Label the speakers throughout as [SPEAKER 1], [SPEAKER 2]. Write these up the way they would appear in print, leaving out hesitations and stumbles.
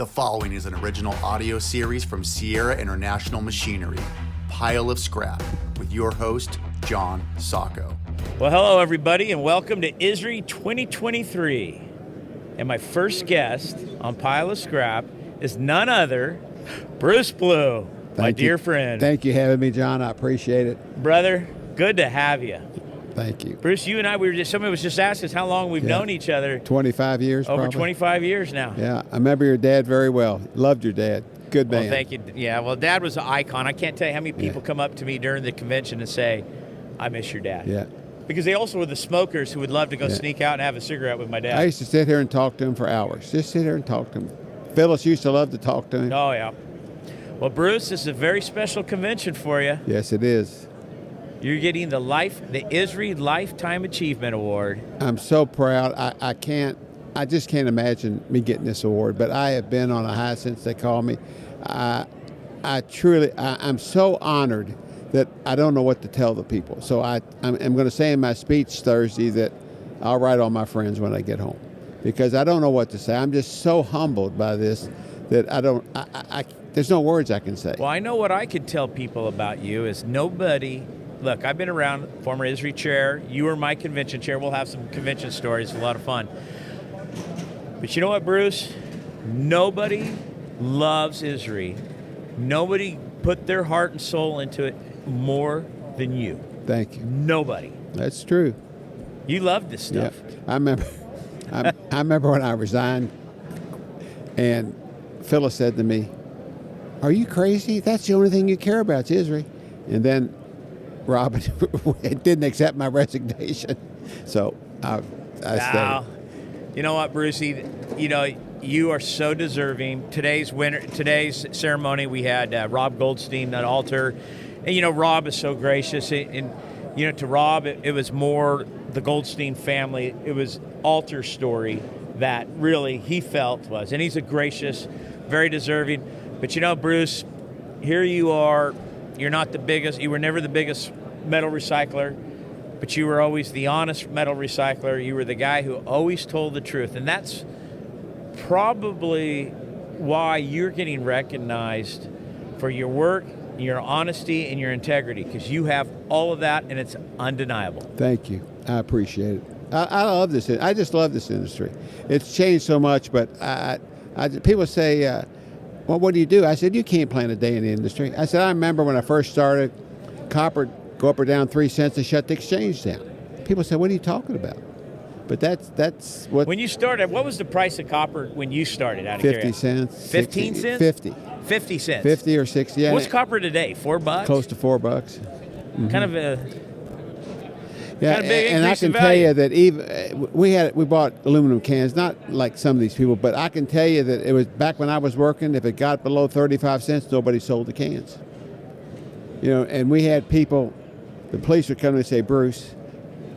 [SPEAKER 1] The following is an original audio series from Sierra International Machinery, Pile of Scrap, with your host, John Sacco.
[SPEAKER 2] Well, hello, everybody, and welcome to ISRI 2023. And my first guest on Pile of Scrap is none other, Bruce Blue, my dear friend.
[SPEAKER 3] Thank you for having me, John. I appreciate it.
[SPEAKER 2] Brother, good to have you.
[SPEAKER 3] Thank you.
[SPEAKER 2] Bruce, you and I, somebody was just asking us how long we've known each other.
[SPEAKER 3] 25 years,
[SPEAKER 2] Over
[SPEAKER 3] probably.
[SPEAKER 2] 25 years now.
[SPEAKER 3] Yeah, I remember your dad very well. Loved your dad. Good man.
[SPEAKER 2] Well, thank you. Yeah, well, Dad was an icon. I can't tell you how many people come up to me during the convention and say, I miss your dad.
[SPEAKER 3] Yeah.
[SPEAKER 2] Because they also were the smokers who would love to go sneak out and have a cigarette with my dad.
[SPEAKER 3] I used to sit here and talk to him for hours. Just sit here and talk to him. Phyllis used to love to talk to him.
[SPEAKER 2] Oh, yeah. Well, Bruce, this is a very special convention for you.
[SPEAKER 3] Yes, it is.
[SPEAKER 2] You're getting the ISRI Lifetime Achievement Award.
[SPEAKER 3] I'm so proud. I just can't imagine me getting this award, but I have been on a high since they called me. I'm so honored that I don't know what to tell the people. So I'm going to say in my speech Thursday that I'll write all my friends when I get home, because I don't know what to say. I'm just so humbled by this that there's no words I can say.
[SPEAKER 2] Well, I know what I could tell people about you is nobody. Look, I've been around, former ISRI chair. You were my convention chair. We'll have some convention stories. A lot of fun. But you know what, Bruce? Nobody loves ISRI. Nobody put their heart and soul into it more than you.
[SPEAKER 3] Thank you.
[SPEAKER 2] Nobody.
[SPEAKER 3] That's true.
[SPEAKER 2] You love this stuff.
[SPEAKER 3] Yeah. I remember when I resigned, and Phyllis said to me, "Are you crazy? That's the only thing you care about is ISRI." And then Robin didn't accept my resignation, so I stayed.
[SPEAKER 2] You know what, Brucey? You are so deserving. Today's ceremony, we had Rob Goldstein at altar, and Rob is so gracious. And to Rob, it was more the Goldstein family. It was altar story that really he felt was, and he's a gracious, very deserving. But Bruce, here you are. You're not the biggest. You were never the biggest metal recycler, but you were always the honest metal recycler. You were the guy who always told the truth, and that's probably why you're getting recognized for your work, your honesty, and your integrity, because you have all of that, and it's undeniable.
[SPEAKER 3] Thank you. I appreciate it. I love this. I just love this industry. It's changed so much, but people say, well, what do you do? I said, you can't plan a day in the industry. I said, I remember when I first started, copper go up or down 3 cents and shut the exchange down. People said, what are you talking about? But that's what...
[SPEAKER 2] When you started, what was the price of copper when you started out of
[SPEAKER 3] 50 cents.
[SPEAKER 2] 15 cents?
[SPEAKER 3] 50.
[SPEAKER 2] 50 cents.
[SPEAKER 3] 50 or 60, yeah.
[SPEAKER 2] What's copper today, $4?
[SPEAKER 3] Close to $4. Mm-hmm.
[SPEAKER 2] Kind of a...
[SPEAKER 3] Yeah,
[SPEAKER 2] kind of big
[SPEAKER 3] and I
[SPEAKER 2] increase in
[SPEAKER 3] can tell
[SPEAKER 2] value.
[SPEAKER 3] you that even we bought aluminum cans, not like some of these people, but I can tell you that it was back when I was working. If it got below 35 cents, nobody sold the cans. And we had people. The police would come and say, "Bruce,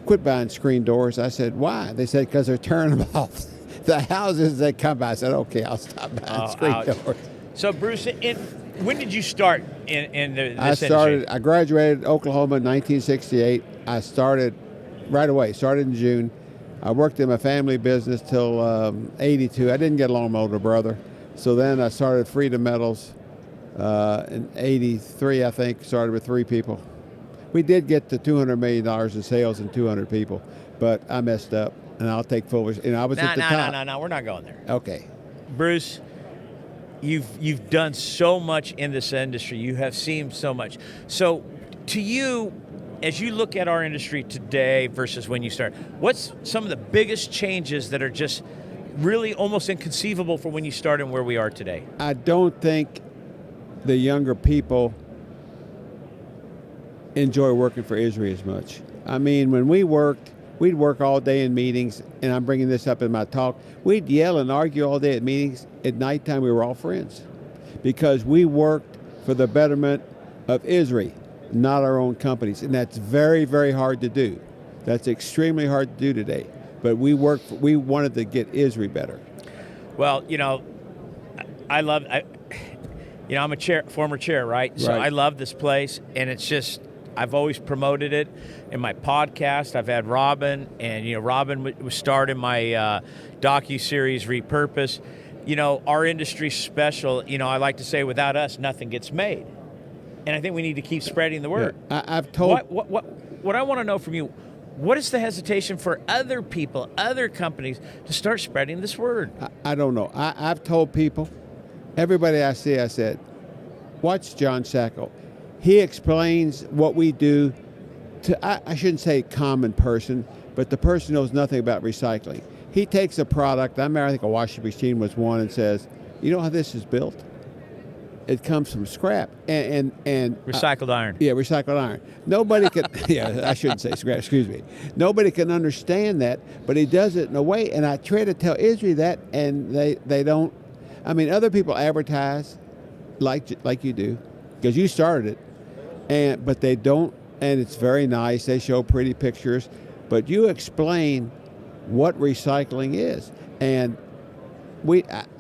[SPEAKER 3] quit buying screen doors." I said, "Why?" They said, "Because they're turning them off the houses they come by." I said, "Okay, I'll stop buying screen doors."
[SPEAKER 2] So, Bruce, when did you start in this industry?
[SPEAKER 3] I graduated Oklahoma in 1968. I started right away. Started in June. I worked in my family business till 82. I didn't get along with my older brother. So then I started Freedom Metals in 83, I think. Started with 3 people. We did get to $200 million in sales and 200 people, but I messed up, and I'll take full. I was at the top.
[SPEAKER 2] No, we're not going there.
[SPEAKER 3] Okay.
[SPEAKER 2] Bruce, you've done so much in this industry. You have seen so much. So to you, as you look at our industry today versus when you started, what's some of the biggest changes that are just really almost inconceivable for when you started and where we are today?
[SPEAKER 3] I don't think the younger people enjoy working for ISRI as much. I mean, when we worked, we'd work all day in meetings, and I'm bringing this up in my talk. We'd yell and argue all day at meetings. At nighttime, we were all friends because we worked for the betterment of ISRI, not our own companies, and that's very, very hard to do. That's extremely hard to do today. But we wanted to get ISRI better.
[SPEAKER 2] Well, I'm a former chair, right? So I love this place, and it's just, I've always promoted it in my podcast. I've had Robin, and Robin was starred in my docu-series Repurposed, our industry's special. I like to say, without us, nothing gets made. And I think we need to keep spreading the word.
[SPEAKER 3] Yeah, I've told...
[SPEAKER 2] What I want to know from you, what is the hesitation for other people, other companies, to start spreading this word?
[SPEAKER 3] I don't know. I've told people, everybody I see, I said, watch John Sacco. He explains what we do to, I shouldn't say common person, but the person knows nothing about recycling. He takes a product, I think a washing machine was one, and says, you know how this is built? It comes from scrap and
[SPEAKER 2] recycled iron.
[SPEAKER 3] Yeah, recycled iron. Nobody can. Yeah, I shouldn't say scrap. Excuse me. Nobody can understand that, but he does it in a way. And I try to tell ISRI that, and they don't. I mean, other people advertise like you do, because you started it, but they don't. And it's very nice. They show pretty pictures, but you explain what recycling is. And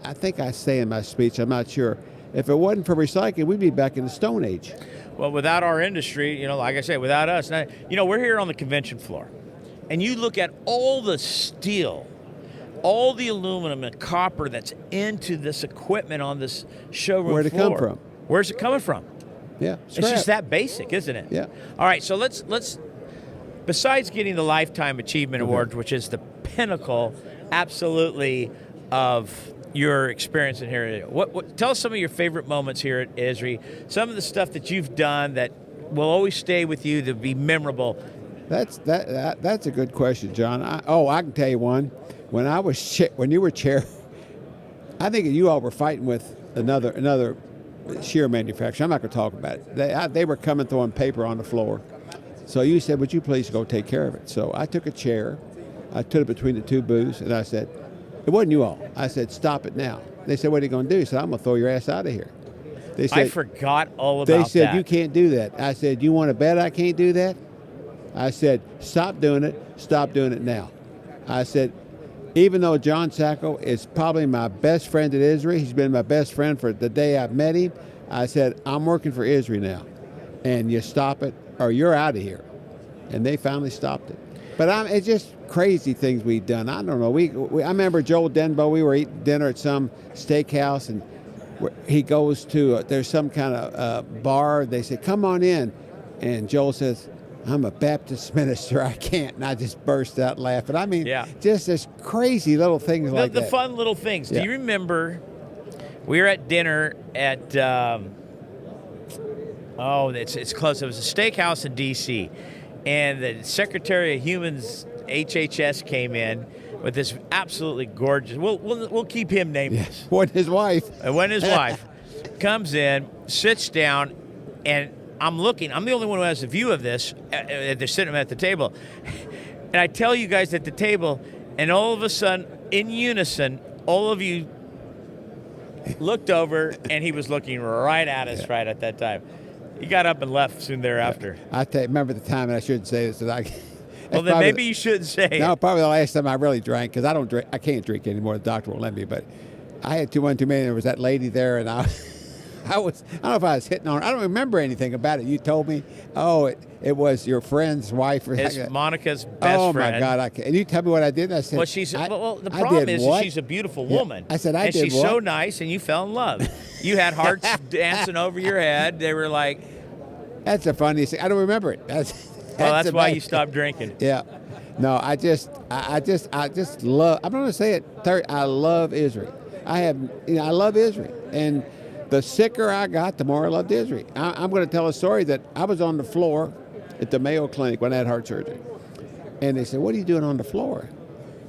[SPEAKER 3] I think I say in my speech, I'm not sure. If it wasn't for recycling, we'd be back in the Stone Age.
[SPEAKER 2] Well, without our industry, like I say, without us, we're here on the convention floor, and you look at all the steel, all the aluminum and copper that's into this equipment on this showroom floor.
[SPEAKER 3] Where'd it come from?
[SPEAKER 2] Where's it coming from?
[SPEAKER 3] Yeah,
[SPEAKER 2] It's just that basic, isn't it?
[SPEAKER 3] Yeah.
[SPEAKER 2] All right, so let's besides getting the Lifetime Achievement Award, which is the pinnacle, absolutely, of your experience in here. Tell us some of your favorite moments here at ISRI, some of the stuff that you've done that will always stay with you, to be memorable.
[SPEAKER 3] That's a good question, John. I can tell you one. When you were chair, I think you all were fighting with another shear manufacturer. I'm not going to talk about it. They were coming throwing paper on the floor. So you said, would you please go take care of it? So I took a chair, I put it between the two booths, and I said, it wasn't you all. I said, stop it now. They said, what are you going to do? He said, I'm going to throw your ass out of here. They said,
[SPEAKER 2] I forgot all about that.
[SPEAKER 3] They said, you can't do that. I said, you want to bet I can't do that? I said, stop doing it. Stop doing it now. I said, even though John Sacco is probably my best friend at ISRI, he's been my best friend for the day I've met him, I said, I'm working for ISRI now. And you stop it or you're out of here. And they finally stopped it. But it's just crazy things we've done. I don't know. I remember Joel Denbo, we were eating dinner at some steakhouse, and he goes to, there's some kind of bar. They said, come on in. And Joel says, I'm a Baptist minister. I can't. And I just burst out laughing. I mean, just this crazy little things like that.
[SPEAKER 2] The fun little things.
[SPEAKER 3] Yeah.
[SPEAKER 2] Do you remember we were at dinner at, it's close. It was a steakhouse in D.C., and the Secretary of Humans, HHS, came in with this absolutely gorgeous. We'll keep him nameless.
[SPEAKER 3] Yeah. When his wife
[SPEAKER 2] comes in, sits down, and I'm looking. I'm the only one who has a view of this. They're sitting at the table, and I tell you guys at the table, and all of a sudden, in unison, all of you looked over, and he was looking right at us right at that time. He got up and left soon thereafter.
[SPEAKER 3] I remember the time, and I shouldn't say this.
[SPEAKER 2] Well, then maybe you shouldn't say it.
[SPEAKER 3] No, probably the last time I really drank, because I don't drink. I can't drink anymore. The doctor won't let me. But I had too many. There was that lady there, and I don't know if I was hitting on her. I don't remember anything about it. You told me, it was your friend's wife.
[SPEAKER 2] It's Monica's best friend.
[SPEAKER 3] Oh, my God. And you tell me what I did, and I said,
[SPEAKER 2] the problem is that she's a beautiful woman.
[SPEAKER 3] I said,
[SPEAKER 2] and she's so nice, and you fell in love. You had hearts dancing over your head. They were like...
[SPEAKER 3] That's the funniest thing. I don't remember it.
[SPEAKER 2] That's why you stopped drinking.
[SPEAKER 3] Yeah. No, I just love, I'm going to say it, I love ISRI. I love ISRI. And the sicker I got, the more I loved ISRI. I'm going to tell a story that I was on the floor at the Mayo Clinic when I had heart surgery. And they said, what are you doing on the floor?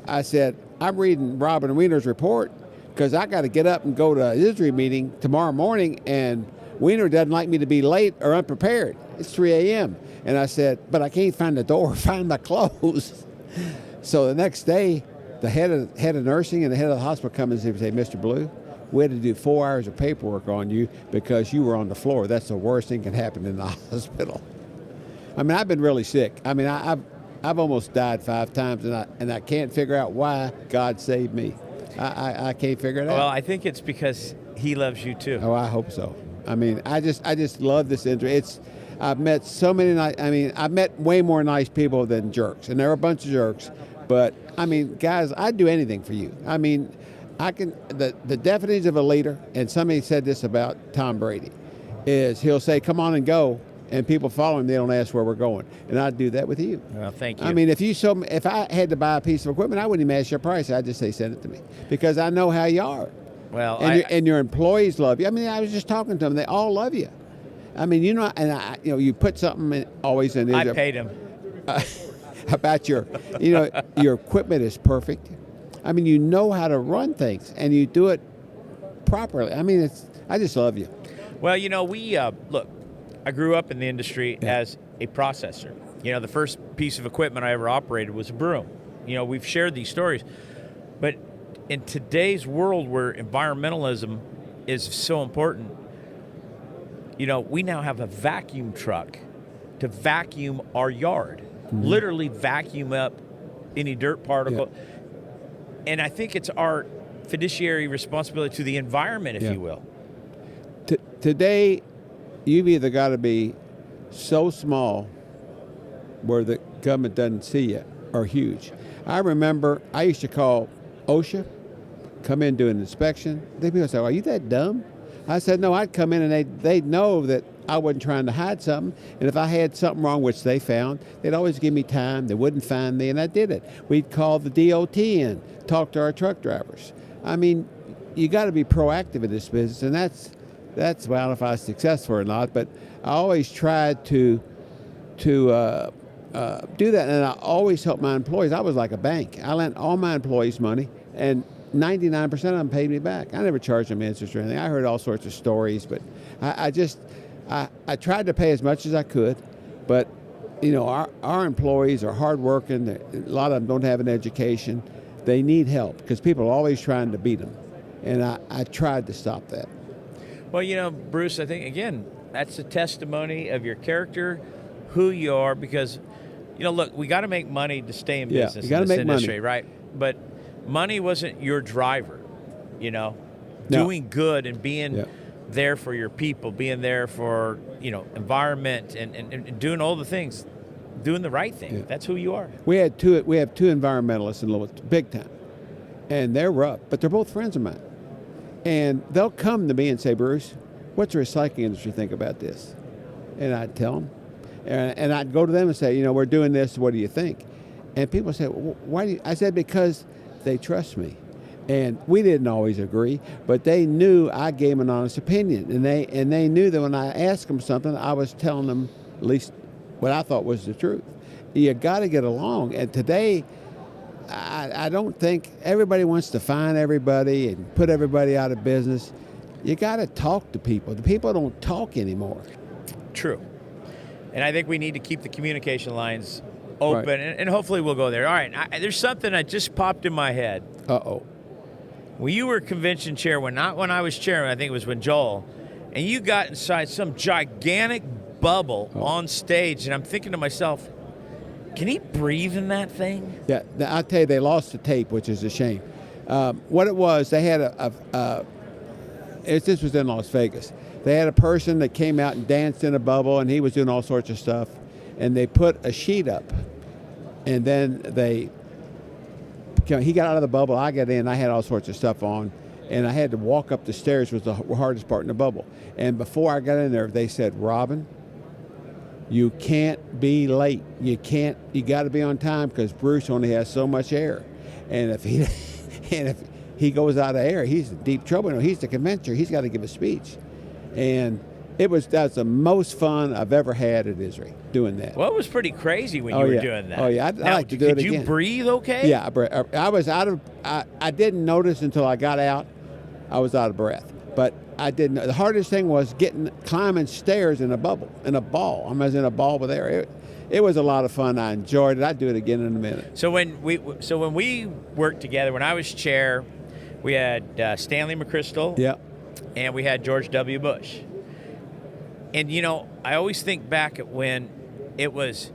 [SPEAKER 3] I said, I'm reading Robin Wiener's report, because I got to get up and go to an ISRI meeting tomorrow morning, and Wiener doesn't like me to be late or unprepared. It's 3 a.m. And I said, but I can't find the door, find my clothes. So the next day, the head of nursing and the head of the hospital come and say, Mr. Blue, we had to do 4 hours of paperwork on you because you were on the floor. That's the worst thing can happen in the hospital. I mean, I've been really sick. I mean, I've almost died 5 times, and I can't figure out why God saved me. I can't figure it out.
[SPEAKER 2] Well, I think it's because He loves you too.
[SPEAKER 3] Oh, I hope so. I mean, I just love this industry. I've met so many I've met way more nice people than jerks, and there are a bunch of jerks. But I mean, guys, I'd do anything for you. I mean, the definition of a leader, and somebody said this about Tom Brady, is he'll say, come on and go, and people follow him, they don't ask where we're going. And I'd do that with you.
[SPEAKER 2] Well, thank you.
[SPEAKER 3] I mean, if I had to buy a piece of equipment, I wouldn't even ask your price. I'd just say, send it to me, because I know how you are.
[SPEAKER 2] Well,
[SPEAKER 3] and your employees love you. I mean, I was just talking to them. They all love you. I mean, you put something always in there.
[SPEAKER 2] I paid him.
[SPEAKER 3] About your equipment is perfect. I mean, you know how to run things, and you do it properly. I mean, I just love you.
[SPEAKER 2] Well, we look. I grew up in the industry as a processor. The first piece of equipment I ever operated was a broom. We've shared these stories, but in today's world where environmentalism is so important, we now have a vacuum truck to vacuum our yard, literally vacuum up any dirt particle. Yeah. And I think it's our fiduciary responsibility to the environment, if you will.
[SPEAKER 3] Today, you've either got to be so small where the government doesn't see you, or huge. I remember I used to call OSHA, come in, do an inspection. People say, are you that dumb? I said, no, I'd come in and they'd know that I wasn't trying to hide something. And if I had something wrong, which they found, they'd always give me time. They wouldn't find me, and I did it. We'd call the DOT in, talk to our truck drivers. I mean, you got to be proactive in this business, and that's well, I don't know if I was successful or not, but I always tried to do that, and I always helped my employees. I was like a bank. I lent all my employees money, and 99% of them paid me back. I never charged them interest or anything. I heard all sorts of stories, but I tried to pay as much as I could. But our employees are hardworking. A lot of them don't have an education. They need help because people are always trying to beat them, and I tried to stop that.
[SPEAKER 2] Well, Bruce, I think again that's a testimony of your character, who you are. Because look, we got to make money to stay in business in this industry, right? But money wasn't your driver,
[SPEAKER 3] No.
[SPEAKER 2] Doing good and being there for your people, being there for, environment and doing all the things, doing the right thing. Yeah. That's who you are.
[SPEAKER 3] We have two environmentalists in Louisville, big time, and they're rough, but they're both friends of mine. And they'll come to me and say, Bruce, what's the recycling industry think about this? And I'd tell them, and I'd go to them and say, we're doing this, what do you think? And people say, well, why do you? I said, because they trust me. And we didn't always agree, but they knew I gave an honest opinion. And they knew that when I asked them something, I was telling them at least what I thought was the truth. You got to get along. And today, I don't think everybody wants to fine everybody and put everybody out of business. You got to talk to people. The people don't talk anymore.
[SPEAKER 2] True. And I think we need to keep the communication lines open, right. and hopefully we'll go there. All right, there's something that just popped in my head.
[SPEAKER 3] Uh-oh.
[SPEAKER 2] When you were convention chair, not when I was chairman, I think it was when Joel, and you got inside some gigantic bubble on stage, and I'm thinking to myself, can he breathe in that thing?
[SPEAKER 3] Yeah, I'll tell you, they lost the tape, which is a shame. What it was, they had this was in Las Vegas. They had a person that came out and danced in a bubble, and he was doing all sorts of stuff. And they put a sheet up, and then he got out of the bubble, I got in, I had all sorts of stuff on, and I had to walk up the stairs, was the hardest part in the bubble. And before I got in there, they said, Robin, you can't be late. You got to be on time because Bruce only has so much air. And if he goes out of air, he's in deep trouble. He's the convention. He's got to give a speech. And that's the most fun I've ever had at ISRI, doing that.
[SPEAKER 2] Well, it was pretty crazy when you were doing that.
[SPEAKER 3] Oh, yeah. I'd like to do it again.
[SPEAKER 2] Could you breathe okay?
[SPEAKER 3] Yeah, I was I didn't notice until I got out. I was out of breath. But I didn't. The hardest thing was climbing stairs in a bubble, in a ball. I was in a ball with air. It was a lot of fun. I enjoyed it. I'd do it again in a minute.
[SPEAKER 2] So when we worked together, when I was chair, we had Stanley McChrystal.
[SPEAKER 3] Yeah.
[SPEAKER 2] And we had George W. Bush. And, I always think back at when it was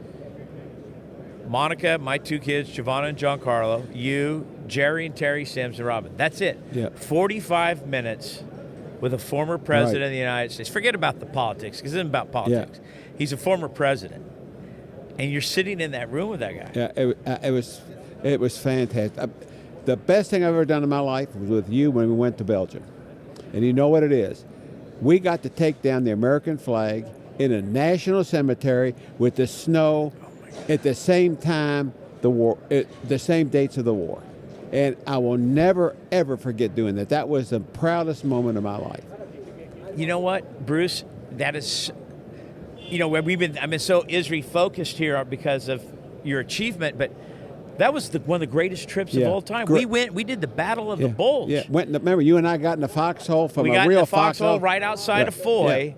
[SPEAKER 2] Monica, my two kids, Giovanna and Giancarlo, you, Jerry and Terry Sims, and Robin. That's it.
[SPEAKER 3] Yeah.
[SPEAKER 2] 45 minutes with a former president of the United States. Forget about the politics, because it isn't about politics. Yeah. He's a former president. And you're sitting in that room with that guy.
[SPEAKER 3] Yeah, it was fantastic. the best thing I've ever done in my life was with you when we went to Belgium. And you know what it is? We got to take down the American flag in a national cemetery with the snow at the same time the same dates of the war. And I will never, ever forget doing that. That was the proudest moment of my life.
[SPEAKER 2] You know what, Bruce? That is, where I've been so ISRI focused here because of your achievement, but that was one of the greatest trips of all time. We did the Battle of the Bulge.
[SPEAKER 3] Yeah, remember you and I got in the foxhole from
[SPEAKER 2] we
[SPEAKER 3] a
[SPEAKER 2] got
[SPEAKER 3] real
[SPEAKER 2] in the foxhole
[SPEAKER 3] foxhole
[SPEAKER 2] right outside of Foy,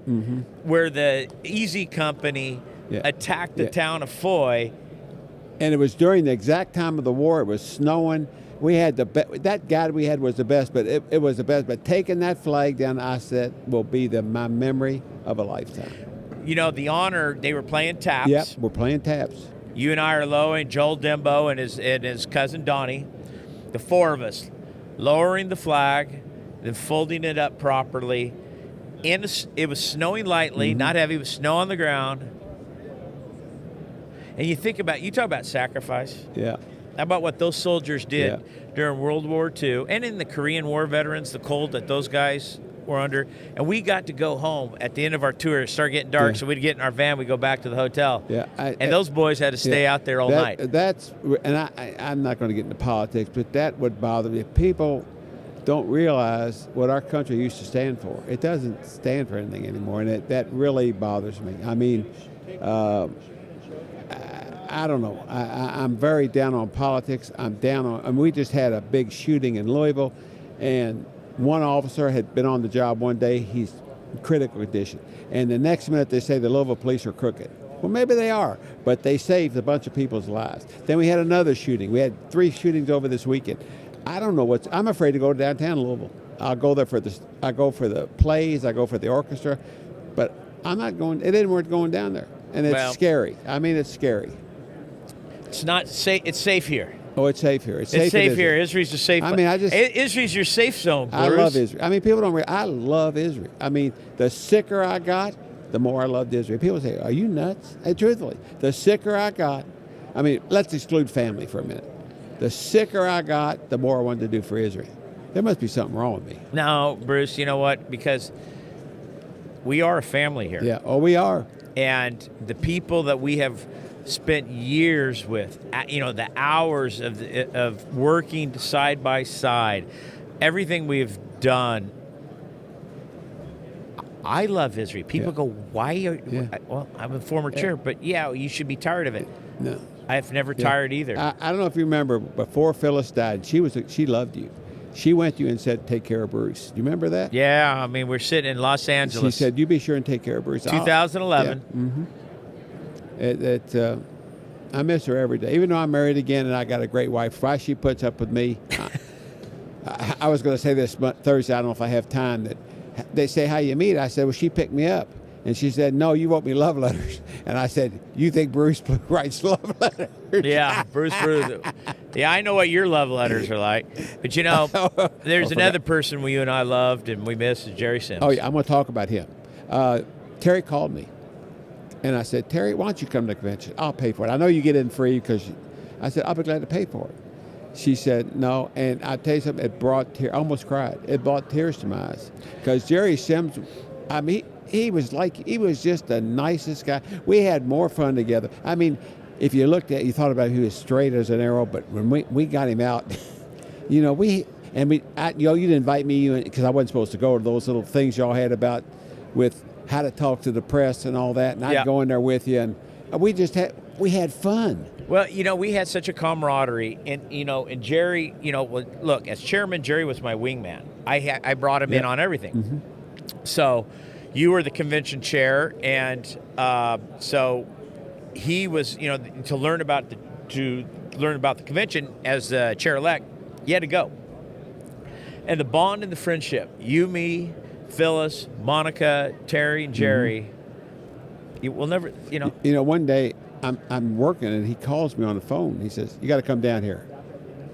[SPEAKER 2] where the Easy Company attacked the town of Foy.
[SPEAKER 3] And it was during the exact time of the war. It was snowing. We had that guide we had was the best, but it was the best. But taking that flag down, I said, will be my memory of a lifetime.
[SPEAKER 2] The honor, they were playing taps.
[SPEAKER 3] Yep, we're playing taps.
[SPEAKER 2] You and I are lowering, Joel Dembo and his cousin Donnie, the four of us, lowering the flag, then folding it up properly. It was snowing lightly, not heavy, it was snow on the ground. And you talk about sacrifice.
[SPEAKER 3] Yeah.
[SPEAKER 2] How about what those soldiers did during World War II and in the Korean War veterans, the cold that those guys were under. And we got to go home at the end of our tour. It started getting dark, so we'd get in our van, we'd go back to the hotel.
[SPEAKER 3] Yeah,
[SPEAKER 2] and those boys had to stay out there all night.
[SPEAKER 3] I'm not going to get into politics, but that would bother me. People don't realize what our country used to stand for. It doesn't stand for anything anymore, and that really bothers me. I mean, I don't know. I'm very down on politics. We just had a big shooting in Louisville, and one officer had been on the job one day. He's in critical condition. And the next minute they say the Louisville police are crooked. Well, maybe they are, but they saved a bunch of people's lives. Then we had another shooting. We had 3 shootings over this weekend. I don't know I'm afraid to go to downtown Louisville. I'll go there I go for the plays, I go for the orchestra, but I'm not going, it isn't worth going down there. And it's scary. I mean, it's scary.
[SPEAKER 2] It's not safe. It's safe here.
[SPEAKER 3] Oh, it's safe here.
[SPEAKER 2] It's safe here. ISRI's a safe. ISRI's your safe zone, Bruce.
[SPEAKER 3] I love ISRI. I mean, people don't realize, I love ISRI. I mean, the sicker I got, the more I loved ISRI. People say, are you nuts? Hey, truthfully, the sicker I got, I mean, let's exclude family for a minute. The sicker I got, the more I wanted to do for ISRI. There must be something wrong with me.
[SPEAKER 2] No, Bruce, you know what? Because we are a family here.
[SPEAKER 3] Yeah, we are.
[SPEAKER 2] And the people that we have spent years with, the hours of working side by side, everything we've done. I love ISRI. People go, why are you? Well, I'm a former chair, but you should be tired of it.
[SPEAKER 3] No.
[SPEAKER 2] I've never tired either.
[SPEAKER 3] I don't know if you remember, before Phyllis died, she loved you. She went to you and said, take care of Bruce. Do you remember that?
[SPEAKER 2] Yeah, I mean, we're sitting in Los Angeles.
[SPEAKER 3] She said, you be sure and take care of Bruce.
[SPEAKER 2] 2011.
[SPEAKER 3] I miss her every day. Even though I'm married again and I got a great wife, why she puts up with me. I was going to say this Thursday, I don't know if I have time, that they say, how you meet? I said, well, she picked me up. And she said, no, you wrote me love letters. And I said, you think Bruce writes love letters?
[SPEAKER 2] Yeah, Bruce. Yeah, I know what your love letters are like. But, there's another person you and I loved and we missed, is Jerry Sims.
[SPEAKER 3] Oh, yeah, I'm going to talk about him. Terry called me. And I said, Terry, why don't you come to the convention? I'll pay for it. I know you get in free I said, I'll be glad to pay for it. She said, no. And I'll tell you something, it brought tears. I almost cried. It brought tears to my eyes. Because Jerry Sims, I mean, he was just the nicest guy. We had more fun together. I mean, if you thought about it, he was straight as an arrow, but when we got him out, you didn't invite me because I wasn't supposed to go to those little things y'all had about with how to talk to the press and all that, and I'd go in there with you, and we had fun.
[SPEAKER 2] Well, we had such a camaraderie, and Jerry, look, as chairman, Jerry was my wingman. I brought him in on everything. Mm-hmm. So you were the convention chair, and so he was, to learn about the convention as the chair-elect, you had to go. And the bond and the friendship, you, me, Phyllis, Monica, Terry, and Jerry, you will never,
[SPEAKER 3] one day I'm working and he calls me on the phone. He says, you got to come down here.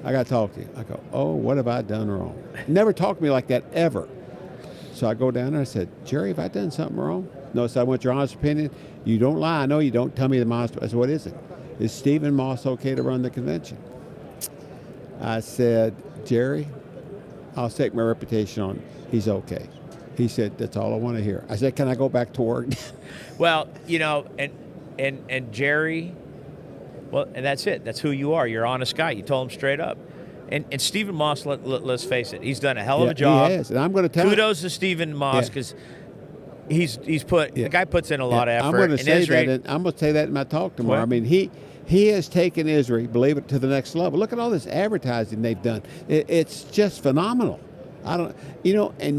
[SPEAKER 3] I got to talk to you. I go, oh, what have I done wrong? Never talked to me like that ever. So I go down there and I said, Jerry, have I done something wrong? No, so I want your honest opinion. You don't lie. I know you don't. Tell me the honest. I said, what is it? Is Stephen Moss okay to run the convention? I said, Jerry, I'll take my reputation on. He's okay. He said, that's all I want to hear. I said, can I go back to work?
[SPEAKER 2] Well, and Jerry, well, and that's it. That's who you are. You're an honest guy. You told him straight up. And Stephen Moss, let's face it, he's done a hell of a job.
[SPEAKER 3] He has, and I'm going to tell
[SPEAKER 2] Kudos to Stephen Moss because he's put the guy puts in a lot of effort.
[SPEAKER 3] I'm going to say
[SPEAKER 2] ISRI,
[SPEAKER 3] that. I'm going to say that in my talk tomorrow.
[SPEAKER 2] What?
[SPEAKER 3] I mean, he has taken ISRI, believe it, to the next level. Look at all this advertising they've done. It's just phenomenal. And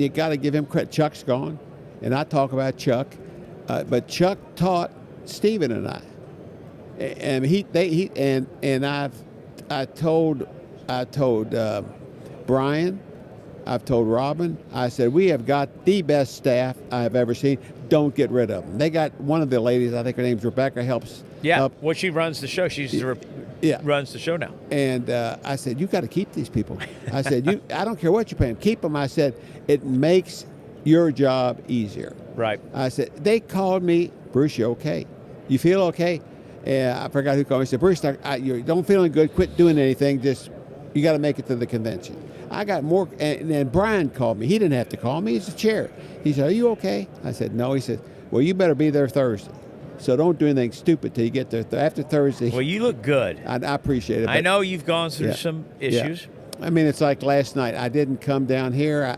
[SPEAKER 3] you got to give him credit. Chuck's gone, and I talk about Chuck, but Chuck taught Stephen and I, and I told Brian, I've told Robin, I said, we have got the best staff I have ever seen. Don't get rid of them. They got one of the ladies, I think her name's Rebecca, helps.
[SPEAKER 2] Yeah, well, she runs the show. Runs the show now.
[SPEAKER 3] And I said, you got to keep these people. I said, I don't care what you pay them. Keep them. I said, it makes your job easier.
[SPEAKER 2] Right.
[SPEAKER 3] I said, they called me, Bruce, you okay? You feel okay? I forgot who called me. He said, Bruce, you don't feeling good. Quit doing anything. Just, you got to make it to the convention. I got more, and then Brian called me. He didn't have to call me. He's the chair. He said, are you okay? I said, no. He said, well, you better be there Thursday. So don't do anything stupid till you get there. After Thursday.
[SPEAKER 2] Well, you look good.
[SPEAKER 3] I appreciate it.
[SPEAKER 2] I know you've gone through some issues.
[SPEAKER 3] Yeah. I mean, it's like last night. I didn't come down here.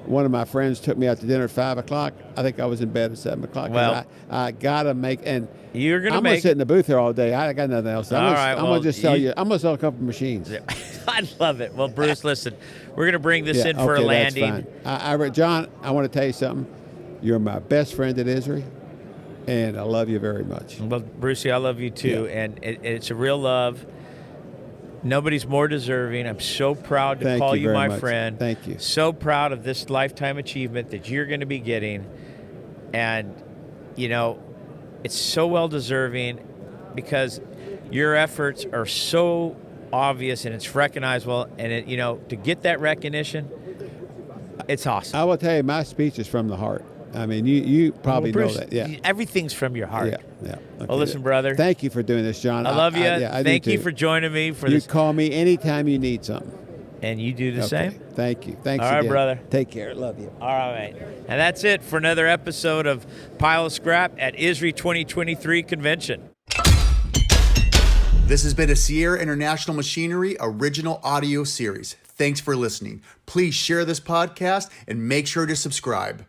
[SPEAKER 3] One of my friends took me out to dinner at 5 o'clock. I think I was in bed at 7 o'clock.
[SPEAKER 2] Well,
[SPEAKER 3] I got to make, and
[SPEAKER 2] you're gonna
[SPEAKER 3] I'm going to sit in the booth here all day. I got nothing else. I'm going to just sell you. I'm going to sell a couple of machines.
[SPEAKER 2] Yeah. I love it. Well, Bruce, listen, we're going to bring this in for a landing.
[SPEAKER 3] That's fine. John, I want to tell you something. You're my best friend at ISRI, and I love you very much.
[SPEAKER 2] Well, Brucey, I love you too,
[SPEAKER 3] Yeah.
[SPEAKER 2] and it's a real love. Nobody's more deserving. I'm so proud to call you my friend.
[SPEAKER 3] Thank you.
[SPEAKER 2] So proud of this lifetime achievement that you're going to be getting. And, it's so well deserving because your efforts are so obvious and it's recognizable. And, to get that recognition, it's awesome.
[SPEAKER 3] I will tell you, my speech is from the heart. I mean, you probably know that. Yeah.
[SPEAKER 2] Everything's from your heart.
[SPEAKER 3] Yeah. Okay.
[SPEAKER 2] Well, listen, brother.
[SPEAKER 3] Thank you for doing this, John.
[SPEAKER 2] I love you.
[SPEAKER 3] I
[SPEAKER 2] Thank
[SPEAKER 3] do
[SPEAKER 2] you
[SPEAKER 3] too.
[SPEAKER 2] for joining me for
[SPEAKER 3] You
[SPEAKER 2] this.
[SPEAKER 3] call me anytime you need something.
[SPEAKER 2] And you do the
[SPEAKER 3] Okay.
[SPEAKER 2] same.
[SPEAKER 3] Thank you. Thanks
[SPEAKER 2] All right,
[SPEAKER 3] again.
[SPEAKER 2] brother.
[SPEAKER 3] Take care. Love you.
[SPEAKER 2] All right, mate. And that's it for another episode of Pile of Scrap at ISRI 2023 Convention.
[SPEAKER 1] This has been a Sierra International Machinery original audio series. Thanks for listening. Please share this podcast and make sure to subscribe.